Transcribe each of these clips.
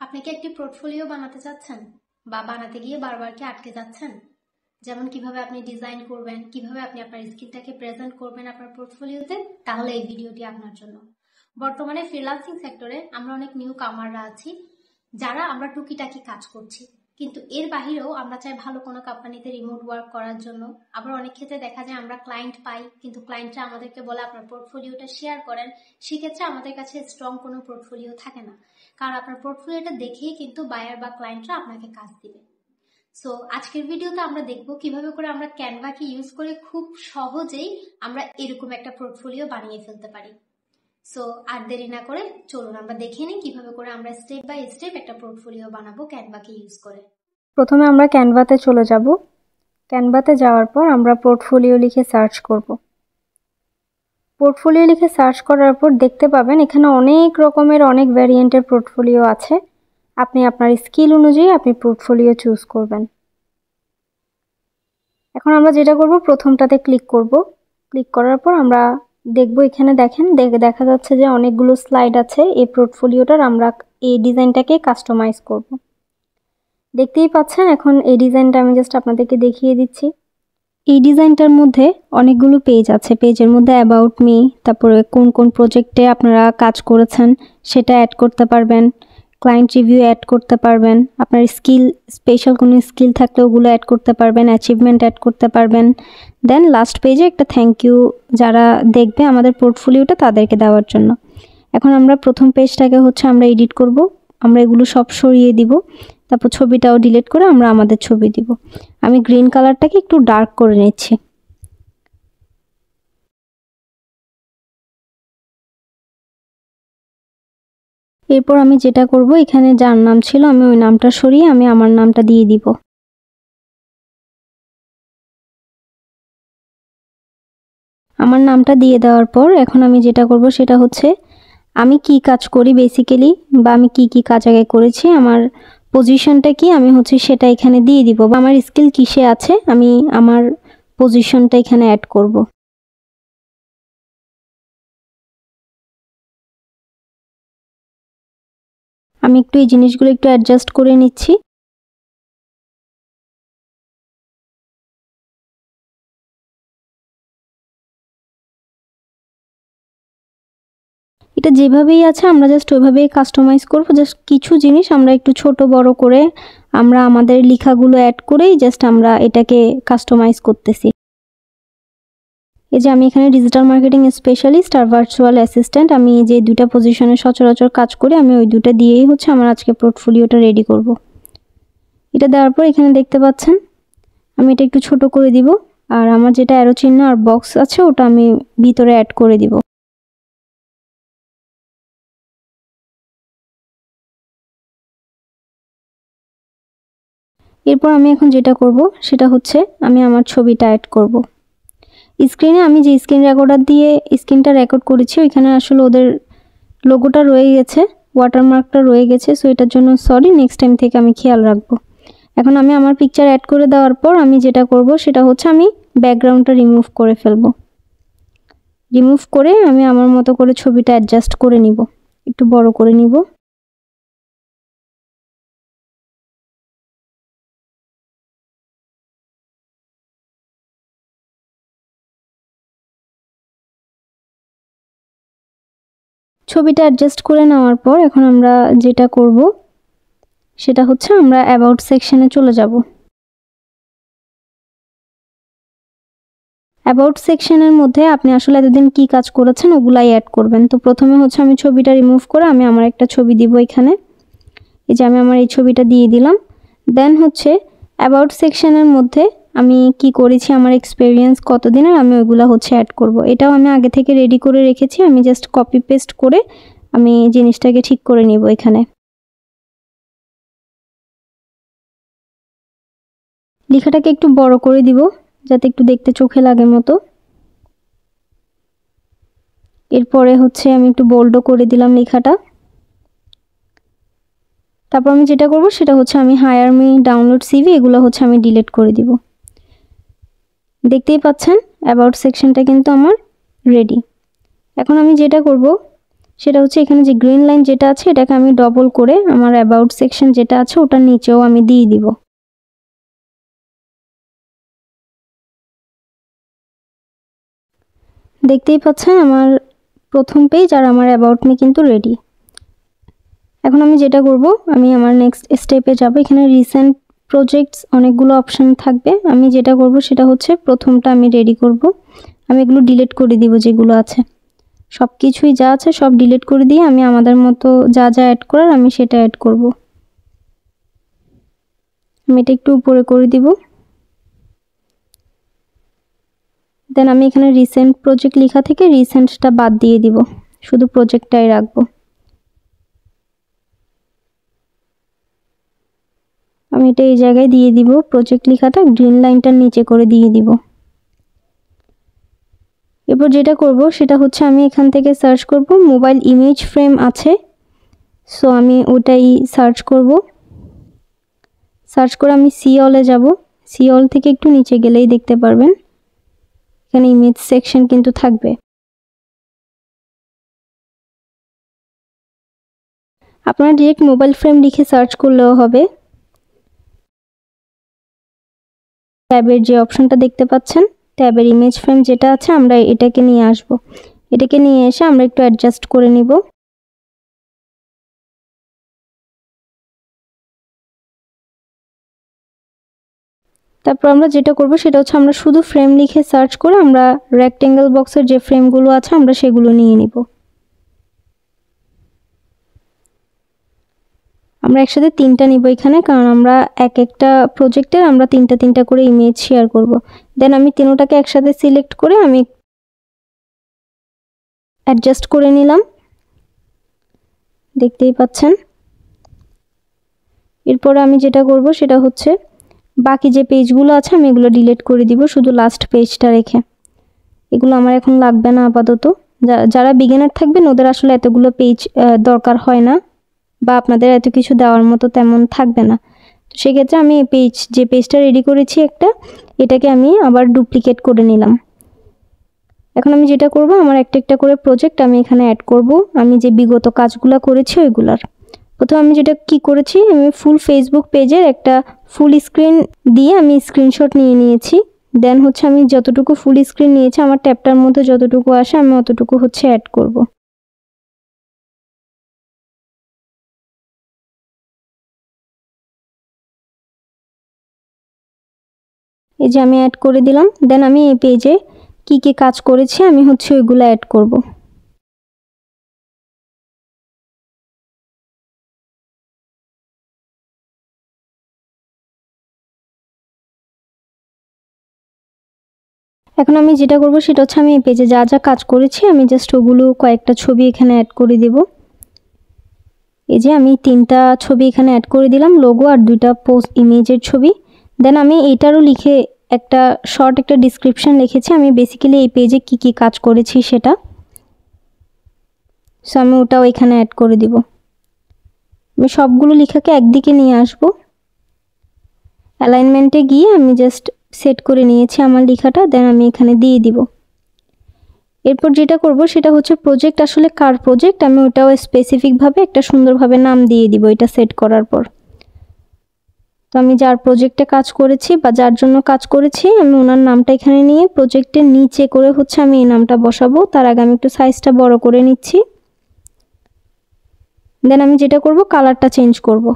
আপনি কি একটি পোর্টফোলিও বানাতে চাচ্ছেন বা বানাতে গিয়ে বারবার কি আটকে যাচ্ছেন? যেমন কিভাবে আপনি ডিজাইন করবেন, কিভাবে আপনি আপনার স্কিলটাকে প্রেজেন্ট করবেন আপনার পোর্টফোলিওতে, তাহলে এই ভিডিওটি আপনার জন্য। বর্তমানে ফ্রিল্যান্সিং সেক্টরে আমরা অনেক নিউ কামাররা আছি যারা আমরা টুকিটাকি কাজ করছি, কিন্তু এর বাহিরেও আমরা চাই ভালো কোনো কোম্পানিতে রিমোট ওয়ার্ক করার জন্য। আবার অনেক ক্ষেত্রে দেখা যায় আমরা ক্লায়েন্ট পাই, কিন্তু ক্লায়েন্টরা আমাদেরকে বলে আপনার পোর্টফোলিওটা শেয়ার করেন। সেক্ষেত্রে আমাদের কাছে স্ট্রং কোনো পোর্টফোলিও থাকে না, কারণ আপনার পোর্টফোলিওটা দেখেই কিন্তু বায়ার বা ক্লায়েন্টরা আপনাকে কাজ দিবে। সো আজকের ভিডিওতে আমরা দেখব কিভাবে করে আমরা ক্যানভাকে ইউজ করে খুব সহজেই আমরা এরকম একটা পোর্টফোলিও বানিয়ে ফেলতে পারি। সো আর দেরি না করে চলুন আমরা দেখে নিই কিভাবে করে আমরা স্টেপ বাই স্টেপ একটা পোর্টফোলিও বানাবো ক্যানভাকে ইউজ করে। প্রথমে আমরা ক্যানভাতে চলে যাব। ক্যানভাতে যাওয়ার পর আমরা পোর্টফোলিও লিখে সার্চ করব। পোর্টফোলিও লিখে সার্চ করার পর দেখতে পাবেন এখানে অনেক রকমের অনেক ভ্যারিয়েন্টের পোর্টফোলিও আছে। আপনি আপনার স্কিল অনুযায়ী আপনি পোর্টফোলিও চুজ করবেন। এখন আমরা যেটা করব, প্রথমটাতে ক্লিক করব। ক্লিক করার পর আমরা দেখব, এখানে দেখেন দেখা যাচ্ছে যে অনেকগুলো স্লাইড আছে। এই পোর্টফোলিওটার আমরা এই ডিজাইনটাকে কাস্টমাইজ করব। দেখতেই পাচ্ছেন এখন এই ডিজাইনটা আমি জাস্ট আপনাদেরকে দেখিয়ে দিচ্ছি। এই ডিজাইনটার মধ্যে অনেকগুলো পেজ আছে। পেজের মধ্যে অ্যাবাউট মি, তারপরে কোন কোন প্রজেক্টে আপনারা কাজ করেছেন সেটা অ্যাড করতে পারবেন, ক্লায়েন্ট রিভিউ অ্যাড করতে পারবেন, আপনার স্কিল স্পেশাল কোনো স্কিল থাকলে ওগুলো অ্যাড করতে পারবেন, অ্যাচিভমেন্ট অ্যাড করতে পারবেন। দেন লাস্ট পেজে একটা থ্যাংক ইউ যারা দেখবে আমাদের পোর্টফোলিওটা তাদেরকে দেওয়ার জন্য। এখন আমরা প্রথম পেজটাকে আমরা এডিট করব। আমরা এগুলো সব সরিয়ে দিব, তারপর ছবিটাও ডিলিট করে আমরা আমাদের ছবি দিব। আমি গ্রিন কালারটাকে একটু ডার্ক করে নিচ্ছি। এরপর আমি যেটা করব, এখানে যার নাম ছিল আমি ওই নামটা সরিয়ে আমি আমার নামটা দিয়ে দিব। আমার নামটা দিয়ে দেওয়ার পর এখন আমি যেটা করব সেটা হচ্ছে আমি কি কাজ করি বেসিক্যালি, বা আমি কি কি কাজ আগে করেছি, আমার পজিশনটা কি, আমি সেটা এখানে দিয়ে দিব, বা আমার স্কিল কিসে আছে আমি আমার পজিশনটা এখানে অ্যাড করব। আমি একটু এই জিনিসগুলো একটু অ্যাডজাস্ট করে নিচ্ছি। এটা যেভাবেই আছে আমরা জাস্ট ওইভাবেই কাস্টমাইজ করব। জাস্ট কিছু জিনিস আমরা একটু ছোট বড় করে আমরা আমাদের লেখাগুলো অ্যাড করেই জাস্ট আমরা এটাকে কাস্টমাইজ করতেছি। এই যে আমি এখানে ডিজিটাল মার্কেটিং স্পেশালিস্ট আর ভার্চুয়াল অ্যাসিস্ট্যান্ট, আমি যে দুইটা পজিশনে সচরাচর কাজ করি, আমি ওই দুটো দিয়েই আমার আজকে পোর্টফোলিওটা রেডি করব। এটা দেওয়ার পর এখানে দেখতে পাচ্ছেন আমি এটা একটু ছোট করে দিব, আর আমার যেটা অ্যারো চিহ্ন আর বক্স আছে ওটা আমি ভিতরে অ্যাড করে দিব। এরপর আমি এখন যেটা করব সেটা আমি আমার ছবিটা অ্যাড করব। স্ক্রিনে আমি যে স্ক্রিন রেকর্ডার দিয়ে স্ক্রিনটা রেকর্ড করেছি ওইখানে আসলে ওদের লোগোটা রয়ে গেছে, ওয়াটারমার্কটা রয়ে গেছে। সো এটার জন্য সরি, নেক্সট টাইম থেকে আমি খেয়াল রাখবো। এখন আমি আমার পিকচার অ্যাড করে দেওয়ার পর আমি যেটা করব সেটা আমি ব্যাকগ্রাউন্ডটা রিমুভ করে ফেলবো। রিমুভ করে আমি আমার মতো করে ছবিটা অ্যাডজাস্ট করে নিব, একটু বড় করে নিব। ছবিটা অ্যাডজাস্ট করে নেওয়ার পর এখন আমরা যেটা করব সেটা আমরা অ্যাবাউট সেকশনে চলে যাব। অ্যাবাউট সেকশনের মধ্যে আপনি আসলে এতদিন কি কাজ করেছেন ওগুলাই অ্যাড করবেন। তো প্রথমে আমি ছবিটা রিমুভ করে আমি আমার একটা ছবি দিব এখানে। এই যে আমি আমার এই ছবিটা দিয়ে দিলাম। দেন অ্যাবাউট সেকশনের মধ্যে আমি কি করেছি, আমার এক্সপেরিয়েন্স কতদিনের, আমি ওইগুলো অ্যাড করব। এটাও আমি আগে থেকে রেডি করে রেখেছি, আমি জাস্ট কপি পেস্ট করে আমি জিনিসটাকে ঠিক করে নিব এখানে। লেখাটাকে একটু বড় করে দিব যাতে একটু দেখতে চোখে লাগে মতো। এরপরে আমি একটু বোল্ডও করে দিলাম লেখাটা। তারপর আমি যেটা করব সেটা আমি হায়ার মি, ডাউনলোড সিভি এগুলো আমি ডিলিট করে দিব। দেখতেই পাচ্ছেন অ্যাবাউট সেকশনটা কিন্তু আমার রেডি। এখন আমি যেটা করব সেটা হচ্ছে এখানে যে গ্রিন লাইন যেটা আছে এটাকে আমি ডবল করে আমার অ্যাবাউট সেকশন যেটা আছে ওটার নিচেও আমি দিয়ে দিব। দেখতেই পাচ্ছেন আমার প্রথম পেজ আর আমার অ্যাবাউট মি কিন্তু রেডি। এখন আমি যেটা করব, আমি আমার নেক্সট স্টেপে যাব। এখানে রিসেন্ট প্রজেক্টস অনেকগুলো অপশন থাকবে। আমি যেটা করব সেটা হচ্ছে প্রথমটা আমি রেডি করব। আমি এগুলো ডিলিট করে দিব যেগুলো আছে, সব কিছুই যা আছে সব ডিলিট করে দিয়ে আমি আমাদের মতো যা যা অ্যাড করার আমি সেটা অ্যাড করব। আমি এটা একটু উপরে করে দিব। দেন আমি এখানে রিসেন্ট প্রজেক্ট লেখা থেকে রিসেন্টটা বাদ দিয়ে দিব, শুধু প্রজেক্টটাই রাখবো। আমি এটা এই জায়গায় দিয়ে দিব, প্রজেক্ট লেখাটা গ্রিন লাইনটার নিচে করে দিয়ে দিব। এরপর যেটা করব সেটা হচ্ছে আমি এখান থেকে সার্চ করব মোবাইল ইমেজ ফ্রেম আছে, সো আমি ওটাই সার্চ করব। সার্চ করে আমি সি অলে যাব। সি অল থেকে একটু নিচে গেলেই দেখতে পারবেন এখানে ইমেজ সেকশন কিন্তু থাকবে। আপনারা ডিরেক্ট মোবাইল ফ্রেম লিখে সার্চ করলেও হবে। ট্যাবের যে অপশনটা দেখতে পাচ্ছেন, ট্যাবের ইমেজ ফ্রেম যেটা আছে আমরা এটাকে নিয়ে আসব। এটাকে নিয়ে এসে আমরা একটু অ্যাডজাস্ট করে নিব। তারপর আমরা যেটা করব সেটা হচ্ছে আমরা শুধু ফ্রেম লিখে সার্চ করে আমরা রেক্টেঙ্গেল বক্সের যে ফ্রেমগুলো আছে আমরা সেগুলো নিয়ে নিব। আমরা একসাথে 3টা নিব এখানে, কারণ আমরা এক একটা প্রজেক্টের আমরা 3টা করে ইমেজ শেয়ার করব। দেন আমি তিনটাকে একসাথে সিলেক্ট করে আমি অ্যাডজাস্ট করে নিলাম, দেখতেই পাচ্ছেন। এরপরে আমি যেটা করব সেটা হচ্ছে বাকি যে পেজগুলো আছে আমি এগুলো ডিলিট করে দিব, শুধু লাস্ট পেজটা রেখে। এগুলো আমার এখন লাগবে না আপাতত। যারা বিগিনার থাকবেন ওদের আসলে এতগুলো পেজ দরকার হয় না, বা আপনাদের এত কিছু দেওয়ার মতো তেমন থাকবে না। তো সেক্ষেত্রে আমি যে পেজটা রেডি করেছি একটা, এটাকে আমি আবার ডুপ্লিকেট করে নিলাম। এখন আমি যেটা করব আমার একটা একটা করে প্রজেক্ট আমি এখানে অ্যাড করব, আমি যে বিগত কাজগুলো করেছি ওইগুলার। প্রথমে আমি যেটা কি করেছি, আমি ফুল ফেসবুক পেজের একটা ফুল স্ক্রিন দিয়ে আমি স্ক্রিনশট নিয়ে নিয়েছি। দেন হচ্ছে আমি যতটুকু ফুল স্ক্রিন নিয়েছি আমার ট্যাবটার মধ্যে যতটুকু আসে আমি অতটুকু হচ্ছে অ্যাড করব। এই যে আমি অ্যাড করে দিলাম। দেন আমি এই পেজে কি কি কাজ করেছি আমি হচ্ছে ওইগুলো অ্যাড করব। এখন আমি যেটা করব সেটা হচ্ছে আমি এই পেজে যা যা কাজ করেছি আমি জাস্ট ওগুলো কয়েকটা ছবি এখানে অ্যাড করে দেব। এই যে আমি 3টা ছবি এখানে অ্যাড করে দিলাম, লোগো আর 2টা পোস্ট ইমেজের ছবি। দেন আমি এইটারও লিখে একটা শর্ট একটা ডিসক্রিপশন লিখেছি আমি বেসিক্যালি এই পেজে কি কি কাজ করেছি সেটা। সো আমি ওটাও এখানে অ্যাড করে দিব। আমি সবগুলো লেখাকে একদিকে নিয়ে আসব। অ্যালাইনমেন্টে গিয়ে আমি জাস্ট সেট করে নিয়েছি আমার লেখাটা, দেন আমি এখানে দিয়ে দিব। এরপর যেটা করব সেটা হচ্ছে প্রজেক্ট আসলে কার প্রজেক্ট আমি ওটাও স্পেসিফিকভাবে একটা সুন্দরভাবে নাম দিয়ে দিব এটা সেট করার পর। তো আমি যার প্রজেক্টে কাজ করেছি বা যার জন্য কাজ করেছি আমি ওনার নামটা এখানে নিয়ে প্রজেক্টের নিচে করে হচ্ছে আমি এই নামটা বসাবো। তার আগে আমি একটু সাইজটা বড় করে নিচ্ছি। দেন আমি যেটা করব কালারটা চেঞ্জ করব।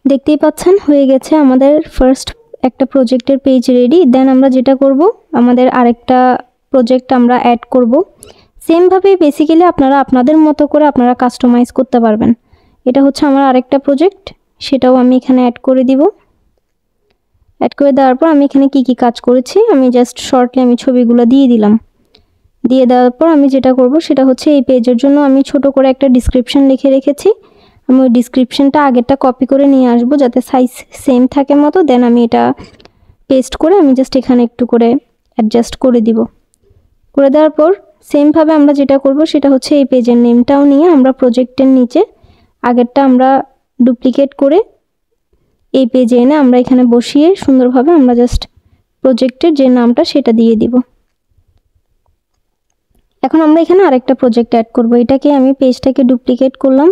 দেখতেই পাচ্ছেন হয়ে গেছে আমাদের ফার্স্ট একটা প্রজেক্টের পেজ রেডি। দেন আমরা যেটা করব আমাদের আরেকটা প্রজেক্ট আমরা অ্যাড করব। সেমভাবে বেসিক্যালি আপনারা আপনাদের মতো করে আপনারা কাস্টমাইজ করতে পারবেন। এটা হচ্ছে আমার আরেকটা প্রজেক্ট, সেটাও আমি এখানে অ্যাড করে দিব। অ্যাড করে দেওয়ার পর আমি এখানে কি কি কাজ করেছি আমি জাস্ট শর্টলি আমি ছবিগুলো দিয়ে দিলাম। দিয়ে দেওয়ার পর আমি যেটা করব সেটা হচ্ছে এই পেজের জন্য আমি ছোট করে একটা ডিসক্রিপশন লিখে রেখেছি। আমি ওই ডিসক্রিপশনটা আগেরটা কপি করে নিয়ে আসবো যাতে সাইজ সেম থাকে মতো। দেন আমি এটা পেস্ট করে আমি জাস্ট এখানে একটু করে অ্যাডজাস্ট করে দিব। করে দেওয়ার পর সেমভাবে আমরা যেটা করব সেটা হচ্ছে এই পেজের নেমটাও নিয়ে আমরা প্রজেক্টের নিচে আগেরটা আমরা ডুপ্লিকেট করে এই পেজে এনে আমরা এখানে বসিয়ে সুন্দরভাবে আমরা জাস্ট প্রজেক্টের যে নামটা সেটা দিয়ে দিব। এখন আমরা এখানে আরেকটা প্রজেক্ট অ্যাড করব। এটাকে আমি পেজটাকে ডুপ্লিকেট করলাম।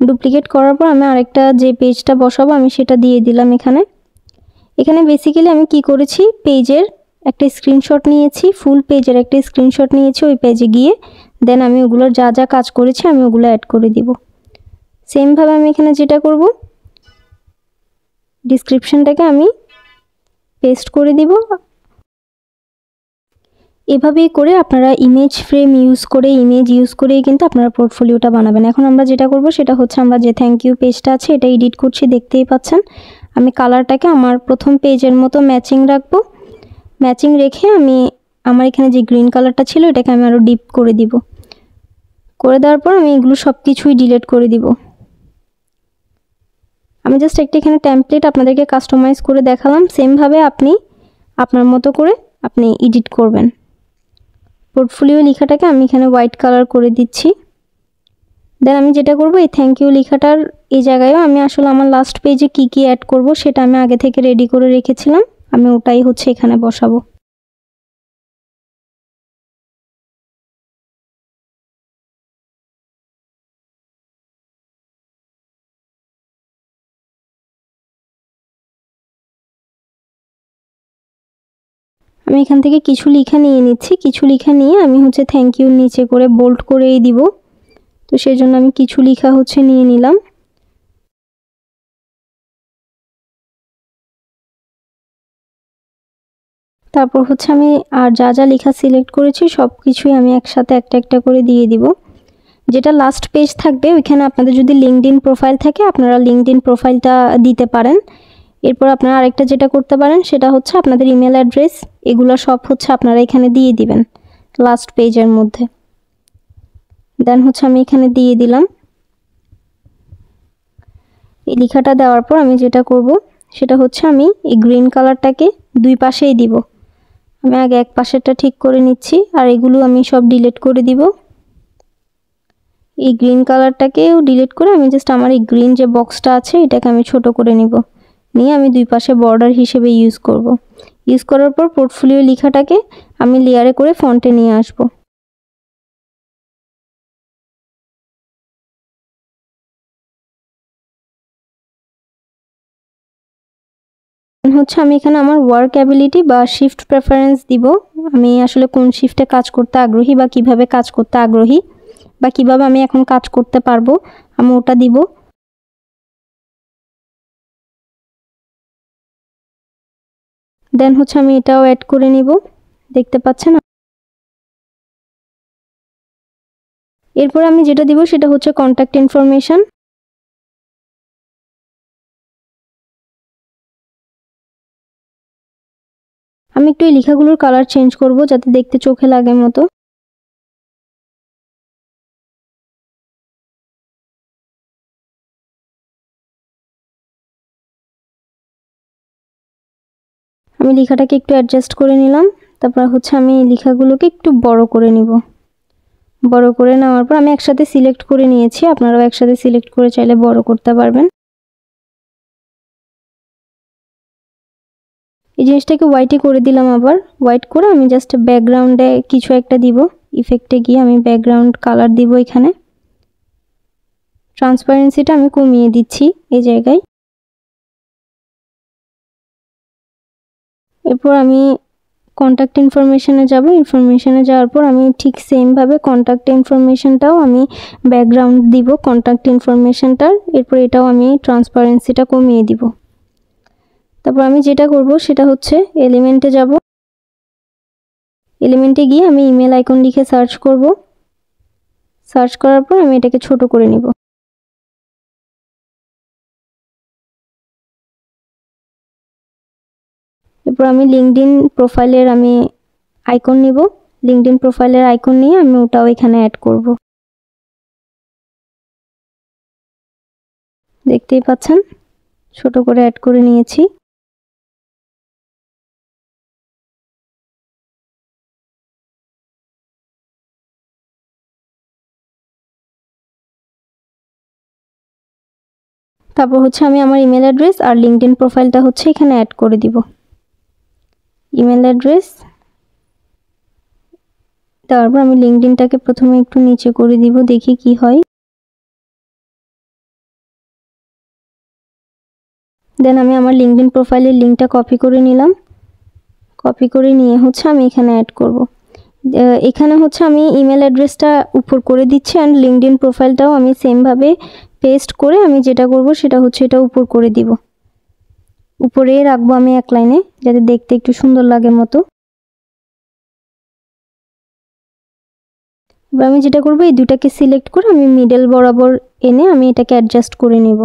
ডুপ্লিকেট করার পর আমি আরেকটা যে পেজটা বসাবো আমি সেটা দিয়ে দিলাম এখানে। এখানে বেসিক্যালি আমি কি করেছি, পেজের একটা স্ক্রিনশট নিয়েছি, ফুল পেজের একটা স্ক্রিনশট নিয়েছি ওই পেজে গিয়ে, দেন আমি ওগুলোর যা যা কাজ করেছি আমি ওগুলো অ্যাড করে দিব। সেমভাবে আমি এখানে যেটা করব, ডিসক্রিপশনটাকে আমি পেস্ট করে দিব। এভাবেই করে আপনারা ইমেজ ফ্রেম ইউজ করে, ইমেজ ইউজ করেই কিন্তু আপনারা পোর্টফোলিওটা বানাবেন। এখন আমরা যেটা করব সেটা হচ্ছে, আমরা যে থ্যাংক ইউ পেজটা আছে এটা এডিট করছি, দেখতেই পাচ্ছেন। আমি কালারটাকে আমার প্রথম পেজের মতো ম্যাচিং রাখবো। ম্যাচিং রেখে আমি আমার এখানে যে গ্রিন কালারটা ছিল এটাকে আমি আরও ডিপ করে দিব। করে দেওয়ার পর আমি এগুলো সব কিছুই ডিলিট করে দিব। আমি জাস্ট একটা এখানে টেমপ্লেট আপনাদেরকে কাস্টমাইজ করে দেখালাম। সেমভাবে আপনি আপনার মতো করে আপনি এডিট করবেন। পোর্টফোলিও লেখাটাকে আমি এখানে হোয়াইট কালার করে দিচ্ছি। দেন আমি যেটা করব, এই থ্যাংক ইউ লেখাটার এই জায়গায়ও আমি আসলে আমার লাস্ট পেজে কি কি অ্যাড করব সেটা আমি আগে থেকে রেডি করে রেখেছিলাম, আমি ওটাই হচ্ছে এখানে বসাবো। আমি এখান থেকে কিছু লেখা নিয়ে নিচ্ছি, কিছু লেখা নিয়ে আমি হচ্ছে থ্যাংক ইউ নিচে করে বোল্ড করেই দিব। তো সেই জন্য আমি কিছু লেখা হচ্ছে নিয়ে নিলাম। তারপর হচ্ছে আমি আর যা যা লেখা সিলেক্ট করেছি সব কিছুই আমি একসাথে একটা একটা করে দিয়ে দিব। যেটা লাস্ট পেজ থাকবে ওইখানে আপনাদের যদি লিঙ্কডইন প্রোফাইল থাকে আপনারা লিঙ্কডইন প্রোফাইলটা দিতে পারেন। এরপর আপনারা আরেকটা যেটা করতে পারেন সেটা হচ্ছে আপনাদের ইমেল অ্যাড্রেস, এগুলো সব হচ্ছে আপনারা এখানে দিয়ে দিবেন লাস্ট পেজের মধ্যে। দেন হচ্ছে আমি এখানে দিয়ে দিলাম। এই লেখাটা দেওয়ার পর আমি যেটা করব সেটা হচ্ছে আমি এই গ্রিন কালারটাকে দুই পাশেই দিব। আমি আগে এক পাশেরটা ঠিক করে নিচ্ছি, আর এগুলো আমি সব ডিলিট করে দিব। এই গ্রিন কালারটাকেও ডিলিট করে আমি জাস্ট আমার এই গ্রিন যে বক্সটা আছে এটাকে আমি ছোট করে নিব, নিয়ে আমি দুই পাশে বর্ডার হিসেবে ইউজ করব। ইউজ করার পর পোর্টফোলিও লেখাটাকে আমি লেয়ারে করে ফন্টে নিয়ে আসব। হচ্ছে আমি এখানে আমার ওয়ার্ক অ্যাবিলিটি বা শিফট প্রেফারেন্স দিব। আমি আসলে কোন শিফটে কাজ করতে আগ্রহী বা কিভাবে কাজ করতে আগ্রহী বা কিভাবে আমি এখন কাজ করতে পারবো আমি ওটা দিব। দেন হচ্ছে আমি এটাও অ্যাড করে নিব, দেখতে পাচ্ছেন। এরপর আমি যেটা দিব সেটা হচ্ছে কন্ট্যাক্ট ইনফরমেশন। আমি একটু এই লেখাগুলোর কালার চেঞ্জ করব যাতে দেখতে চোখে লাগে মতো। আমি লেখাটাকে একটু অ্যাডজাস্ট করে নিলাম। তারপর হচ্ছে আমি লেখাগুলোকে একটু বড় করে নিব। বড় করে নেওয়ার পর আমি একসাথে সিলেক্ট করে নিয়েছি, আপনারাও একসাথে সিলেক্ট করে চাইলে বড় করতে পারবেন। এই জিনিসটাকে হোয়াইটে করে দিলাম। আবার হোয়াইট করে আমি জাস্ট ব্যাকগ্রাউন্ডে কিছু একটা দিব। ইফেক্টে গিয়ে আমি ব্যাকগ্রাউন্ড কালার দিব। এখানে ট্রান্সপারেন্সিটা আমি কমিয়ে দিচ্ছি এই জায়গায়। এরপর আমি কন্ট্যাক্ট ইনফরমেশনে যাব। ইনফরমেশনে যাওয়ার পর আমি ঠিক সেমভাবে কন্ট্যাক্ট ইনফরমেশনটাও আমি ব্যাকগ্রাউন্ড দিব কন্ট্যাক্ট ইনফরমেশনটার। এরপর এটাও আমি ট্রান্সপারেন্সিটা কমিয়ে দিব। তারপর আমি যেটা করব সেটা হচ্ছে এলিমেন্টে যাব। এলিমেন্টে গিয়ে আমি ইমেল আইকন লিখে সার্চ করব। সার্চ করার পর আমি এটাকে ছোট করে নিব। এরপর আমি লিঙ্কডইন প্রোফাইলের আমি আইকন নিব। লিঙ্কডইন প্রোফাইলের আইকন নিয়ে আমি ওটাও এখানে অ্যাড করব। দেখতেই পাচ্ছেন ছোট করে অ্যাড করে নিয়েছি। তারপর হচ্ছে আমি আমার ইমেল অ্যাড্রেস আর লিঙ্কডইন প্রোফাইলটা হচ্ছে এখানে অ্যাড করে দিব। ইমেল অ্যাড্রেস তারপর আমি লিঙ্কডইনটাকে প্রথমে একটু নিচে করে দিব, দেখি কি হয়। দেন আমি আমার লিঙ্কডইন প্রোফাইলের লিঙ্কটা কপি করে নিলাম। কপি করে নিয়ে হচ্ছে আমি এখানে অ্যাড করব। এখানে হচ্ছে আমি ইমেল অ্যাড্রেসটা উপর করে দিচ্ছি, অ্যান্ড লিঙ্কডইন প্রোফাইলটাও আমি সেমভাবে পেস্ট করে আমি যেটা করব সেটা হচ্ছে এটা উপর করে দিব। উপরে রাখবো আমি এক লাইনে, যাতে দেখতে একটু সুন্দর লাগে মতো। এবার আমি যেটা করব, এই দুটাকে সিলেক্ট করে আমি মিডল বরাবর এনে আমি এটাকে অ্যাডজাস্ট করে নিব।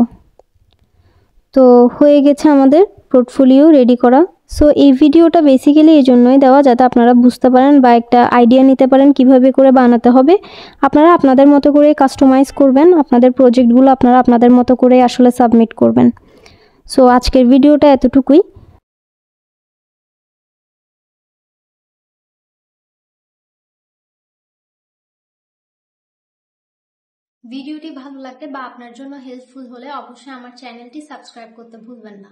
তো হয়ে গেছে আমাদের পোর্টফোলিও রেডি করা। সো এই ভিডিওটা বেসিক্যালি এই জন্যই দেওয়া, যাতে আপনারা বুঝতে পারেন বা একটা আইডিয়া নিতে পারেন কিভাবে করে বানাতে হবে। আপনারা আপনাদের মতো করে কাস্টমাইজ করবেন, আপনাদের প্রজেক্টগুলো আপনারা আপনাদের মতো করে আসলে সাবমিট করবেন। সো আজকের ভিডিওটা এতটুকুই। ভিডিওটি ভালো লাগলে বা আপনার জন্য হেল্পফুল হলে অবশ্যই আমার চ্যানেলটি সাবস্ক্রাইব করতে ভুলবেন না।